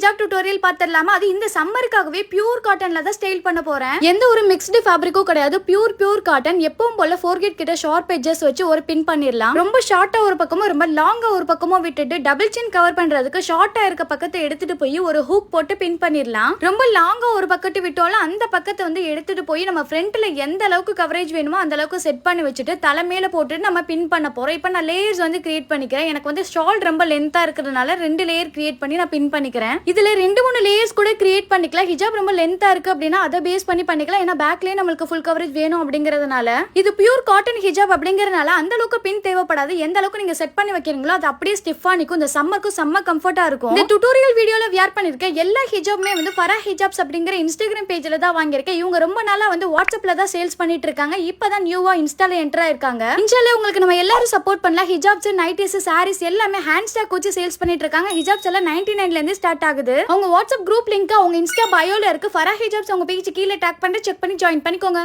ஹிஜாப் டியூட்டோரியல் பாத்துடலாமா? அது இந்த சம்மருக்காகவே பியூர் காட்டன்ல தான் ஸ்டைல் பண்ண போறேன். எந்த ஒரு மிக்ஸ்டு ஃபேப்ரிக்கும் கிடையாது, பியூர் காட்டன். எப்பவும் போல ஃபோர்கேட் கிட்ட ஷார்ப் எட்ஜஸ் வச்சு ஒரு பின் பண்ணிடலாம். ரொம்ப ஷார்ட்டா ஒரு பக்கமும் ரொம்ப லாங்கா ஒரு பக்கமும் விட்டுட்டு டபுள் சின் கவர் பண்றதுக்கு ஷார்ட்டா இருக்க பக்கத்தை எடுத்துட்டு போய் ஒரு ஹூக் போட்டு பின் பண்ணிடலாம். ரொம்ப லாங்கா ஒரு பக்கத்து விட்டோம்ல அந்த பக்கத்தை வந்து எடுத்துட்டு போய் நம்ம ஃப்ரண்ட்ல எந்த அளவுக்கு கவரேஜ் வேணுமோ அந்த அளவுக்கு செட் பண்ணி வச்சுட்டு தலைமையில போட்டு நம்ம பின் பண்ண போறோம். இப்போ நான் லேயர்ஸ் வந்து கிரியேட் பண்ணிக்கிறேன். எனக்கு வந்து ஷால் ரொம்ப லென்த்தா இருக்கிறதுனால 2 லேயர் கிரியேட் பண்ணி நான் பின் பண்ணிக்கிறேன். இதுல 2-3 லேயர்ஸ் கூட கிரியேட் பண்ணிக்கலாம். ஹிஜாப் ரொம்ப லென்த்தா இருக்கு அப்படின்னா அதை பேஸ் பண்ணி பண்ணிக்கலாம். ஏன்னா பேக்லயே நமக்கு ஃபுல் கவரேஜ் வேணும் அப்படிங்கறதுனால. இது பியூர் காட்டன் ஹிஜாப் அப்படிங்கறதுனால அந்த அளவுக்கு பின் தேவைப்படாது. எந்த அளவுக்கு நீங்க செட் பண்ணி வைக்கிறீங்களோ அது அப்படியே ஸ்டிஃபா நிக்கும். இந்த சம்மருக்கு செம்ம கம்ஃபர்ட்டா இருக்கும். இந்த டியூட்டோரியல் வீடியோல வியர் பண்ணிருக்கேன். எல்லா ஹிஜாப்மே வந்து ஃபரா ஹிஜாப்ஸ் அப்படிங்கிற இன்ஸ்டாகிராம் பேஜ்ல தான் வாங்கியிருக்கேன். இவங்க ரொம்ப நாளா வந்து வாட்ஸ்அப்ல தான் சேல்ஸ் பண்ணிட்டு இருக்காங்க. இப்பதான் நியூவா இன்ஸ்டால என்டர் ஆயிருக்காங்க. இன்ஷால்லா உங்களுக்கு நம்ம எல்லாரும் சப்போர்ட் பண்ணலாம். ஹிஜாப்ஸ், நைட்டிஸ், சாரீஸ் எல்லாமே ஹேண்ட் ஸ்டாக் வச்சு சேல்ஸ் பண்ணிட்டு இருக்காங்க. ஹிஜாப்ஸ் எல்லாம் 99ல இருந்து ஸ்டார்ட் ஆகுது. அவங்க வாட்ஸ்அப் குரூப் லிங்க் அவங்க இன்ஸ்டா பயோல இருக்கு. ஃபரா ஹிஜாப்ஸ் அவங்க பேஜ் கீழே டாக் பண்ணி செக் பண்ணி ஜாயின் பண்ணிக்கோங்க.